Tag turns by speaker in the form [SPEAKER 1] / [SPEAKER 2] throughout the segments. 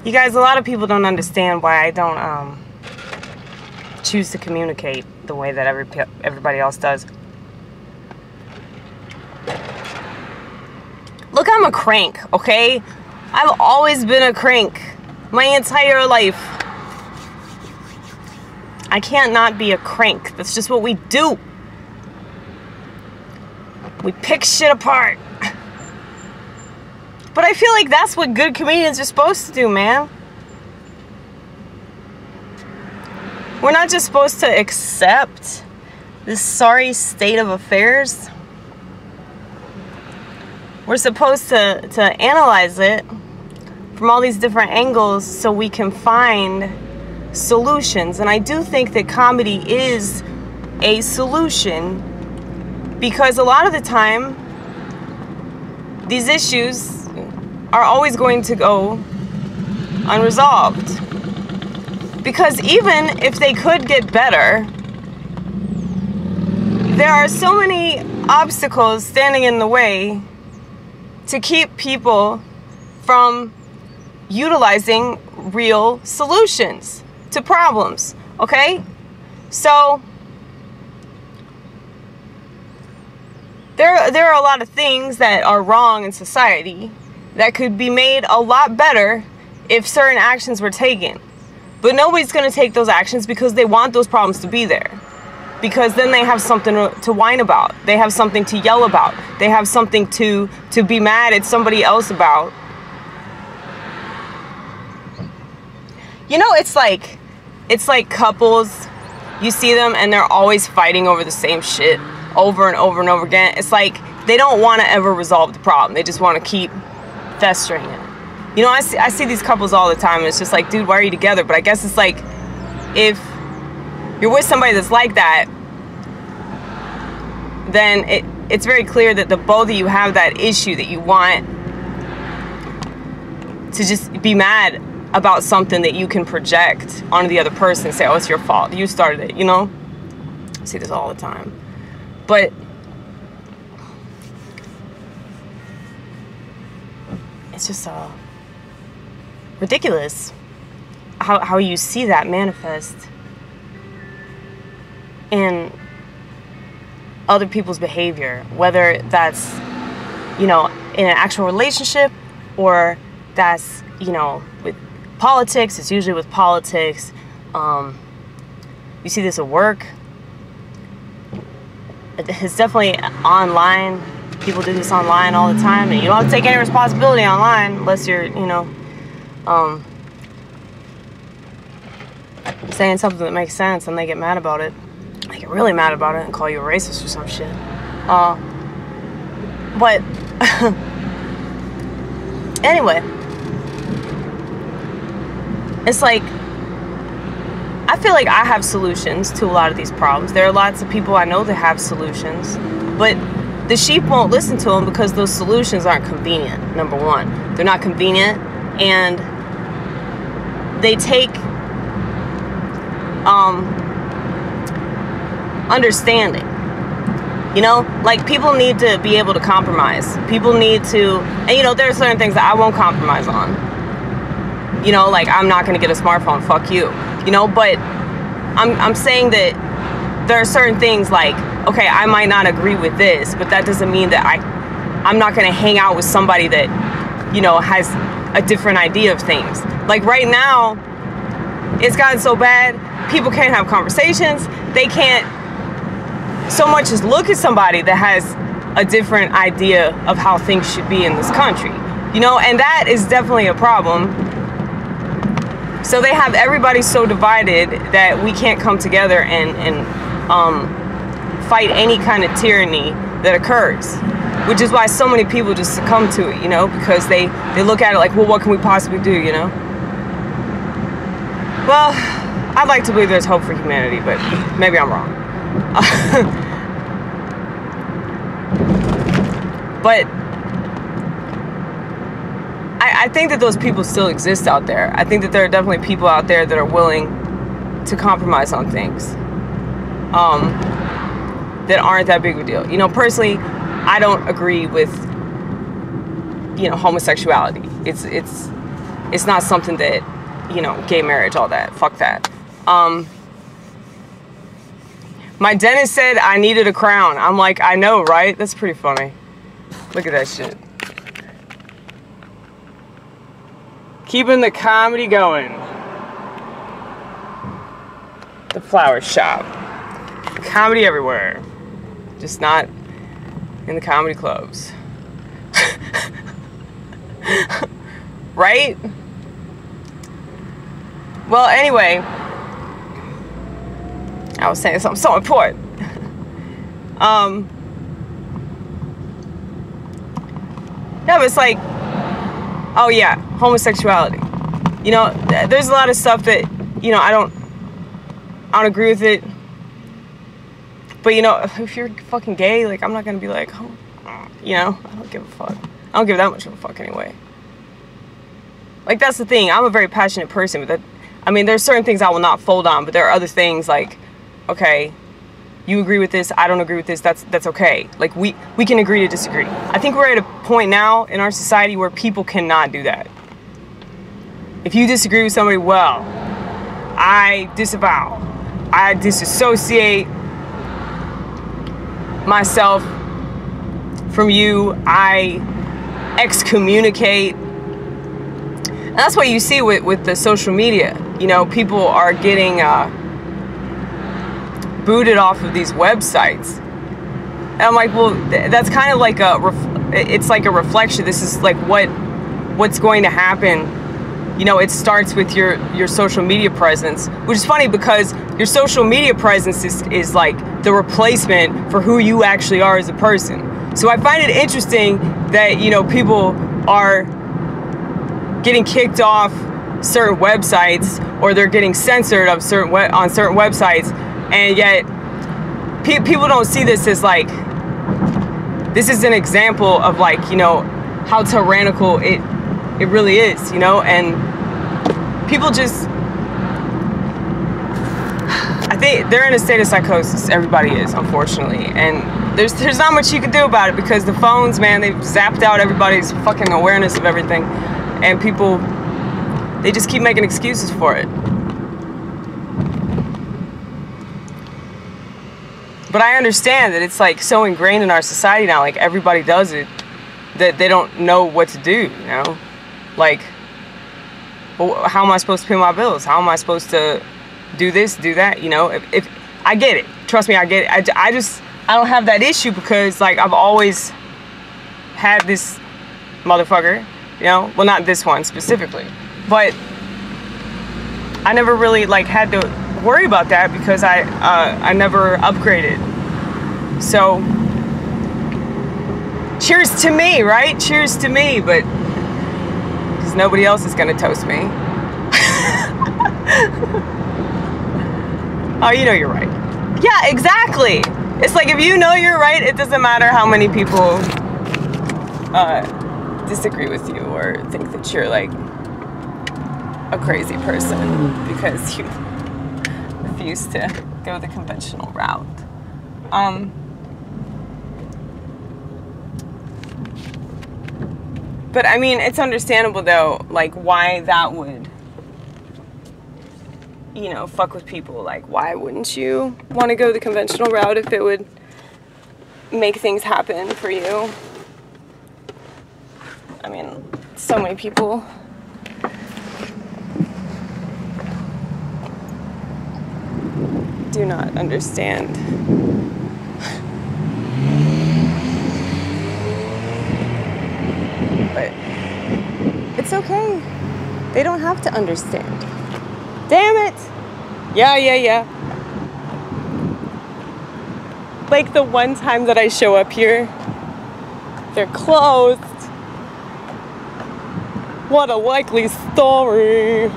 [SPEAKER 1] You guys, a lot of people don't understand why I don't choose to communicate the way that everybody else does. Look, I'm a crank, okay? I've always been a crank my entire life. I can't not be a crank. That's just what we do. We pick shit apart. But I feel like that's what good comedians are supposed to do, man. We're not just supposed to accept this sorry state of affairs. We're supposed to analyze it from all these different angles so we can find solutions. And I do think that comedy is a solution, because a lot of the time these issues are always going to go unresolved. Because even if they could get better, there are so many obstacles standing in the way to keep people from utilizing real solutions to problems, okay? So there are a lot of things that are wrong in society that could be made a lot better if certain actions were taken. But nobody's going to take those actions because they want those problems to be there. Because then they have something to whine about. They have something to yell about. They have something to be mad at somebody else about. You know, it's like couples. You see them and they're always fighting over the same shit over and over and over again. It's like they don't want to ever resolve the problem. They just want to keep festering it. You know, I see these couples all the time, and it's just like, dude, why are you together? But I guess it's like, if you're with somebody that's like that, then it's very clear that the both of you have that issue that you want to just be mad about something that you can project onto the other person and say, oh, it's your fault. You started it, you know? I see this all the time. But it's just ridiculous how you see that manifest in other people's behavior, whether that's, you know, in an actual relationship, or that's, you know, with politics. It's usually with politics. You see this at work. It's definitely online. People do this online all the time, and you don't have to take any responsibility online unless you're, you know, saying something that makes sense, and they get mad about it. They get really mad about it and call you a racist or some shit. But anyway, it's like, I feel like I have solutions to a lot of these problems. There are lots of people I know that have solutions, but the sheep won't listen to them because those solutions aren't convenient. Number one, they're not convenient, and they take understanding. You know, like, people need to be able to compromise. People need to, and you know, there are certain things that I won't compromise on. You know, like, I'm not gonna get a smartphone, fuck you. You know, but I'm saying that there are certain things, like, okay, I might not agree with this, but that doesn't mean that I'm not gonna hang out with somebody that, you know, has a different idea of things. Like, right now, it's gotten so bad, people can't have conversations. They can't so much as look at somebody that has a different idea of how things should be in this country. You know, and that is definitely a problem. So they have everybody so divided that we can't come together and fight any kind of tyranny that occurs. Which is why so many people just succumb to it, you know, because they look at it like, well, what can we possibly do, you know? Well, I'd like to believe there's hope for humanity, but maybe I'm wrong. But I think that those people still exist out there. I think that there are definitely people out there that are willing to compromise on things that aren't that big of a deal. You know, personally, I don't agree with, you know, homosexuality. It's it's not something that, you know, gay marriage, all that, fuck that. My dentist said I needed a crown. I'm like, I know, right? That's pretty funny. Look at that shit. Keeping the comedy going. The flower shop. Comedy everywhere. Just not in the comedy clubs. Right? Well, anyway, I was saying something so important. Yeah, but it's like, oh yeah, homosexuality. You know, there's a lot of stuff that, you know, I don't agree with it. But, you know, if you're fucking gay, like, I'm not gonna be like, oh, you know, I don't give a fuck. I don't give that much of a fuck anyway. Like, that's the thing. I'm a very passionate person, but that, I mean, there's certain things I will not fold on, but there are other things like, okay, you agree with this, I don't agree with this, that's okay. Like, we can agree to disagree. I think we're at a point now in our society where people cannot do that. If you disagree with somebody, well, I disavow. I disassociate myself from you. I excommunicate. And that's what you see with the social media. You know, people are getting booted off of these websites. And I'm like, well, that's kind of like it's like a reflection. This is like what's going to happen. You know, it starts with your social media presence, which is funny because your social media presence is like the replacement for who you actually are as a person. So I find it interesting that, you know, people are getting kicked off certain websites, or they're getting censored on certain websites, and yet people don't see this as like, this is an example of, like, you know, how tyrannical it really is, you know. And people just, I think they're in a state of psychosis. Everybody is, unfortunately, and there's not much you can do about it because the phones, man, they've zapped out everybody's fucking awareness of everything, and people, they just keep making excuses for it. But I understand that it's like so ingrained in our society now, like everybody does it, that they don't know what to do, you know? Like, well, how am I supposed to pay my bills? How am I supposed to do this, do that, you know? If I get it, trust me, I get it. I don't have that issue because, like, I've always had this motherfucker, you know? Well, not this one specifically, but I never really, like, had to worry about that because I never upgraded. So, cheers to me, right? Cheers to me, but because nobody else is gonna toast me. Oh, you know you're right. Yeah, exactly. It's like, if you know you're right, it doesn't matter how many people disagree with you or think that you're like a crazy person because you refuse to go the conventional route. But I mean, it's understandable though, like, why that would, you know, fuck with people. Like, why wouldn't you want to go the conventional route if it would make things happen for you? I mean, so many people do not understand. But it's okay. They don't have to understand. Damn it! Yeah. Like, the one time that I show up here, they're closed. What a likely story.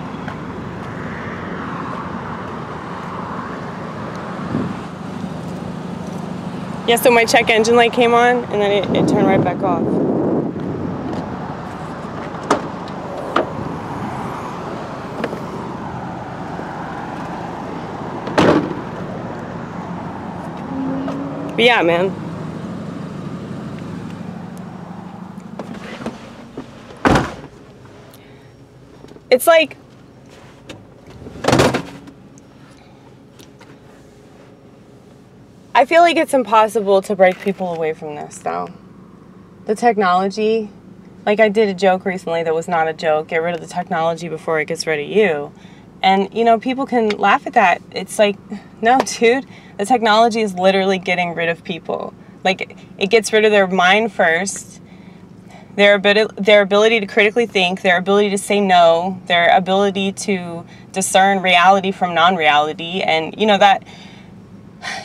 [SPEAKER 1] Yeah, so my check engine light came on, and then it turned right back off. But yeah, man. It's like, I feel like it's impossible to break people away from this, though. The technology, like I did a joke recently that was not a joke. Get rid of the technology before it gets rid of you. And, you know, people can laugh at that. It's like, no, dude, the technology is literally getting rid of people. Like, it gets rid of their mind first, their ability to critically think, their ability to say no, their ability to discern reality from non-reality. And, you know, that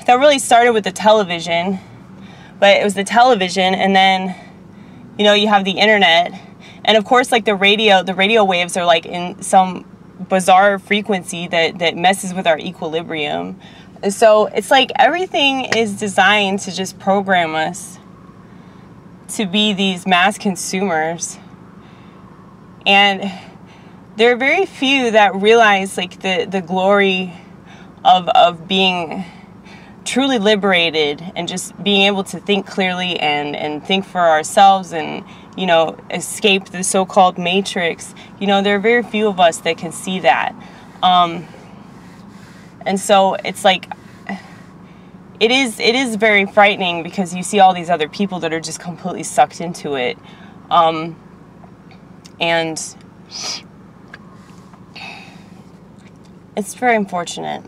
[SPEAKER 1] really started with the television, but it was the television, and then, you know, you have the internet, and of course, like the radio waves are like in some bizarre frequency that messes with our equilibrium. So it's like everything is designed to just program us to be these mass consumers, and there are very few that realize like the glory of being truly liberated and just being able to think clearly and think for ourselves and, you know, escape the so-called matrix. You know, there are very few of us that can see that. And so it's like, it is very frightening because you see all these other people that are just completely sucked into it. And it's very unfortunate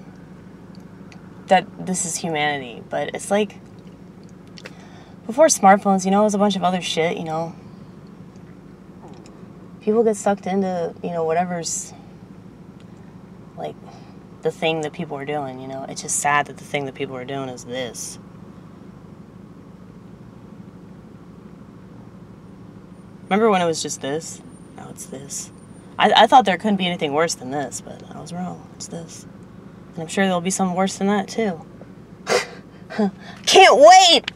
[SPEAKER 1] that this is humanity, but it's like, before smartphones, you know, it was a bunch of other shit, you know. People get sucked into, you know, whatever's, like, the thing that people are doing, you know. It's just sad that the thing that people are doing is this. Remember when it was just this? Now it's this. I thought there couldn't be anything worse than this, but I was wrong. It's this. And I'm sure there'll be something worse than that, too. Can't wait!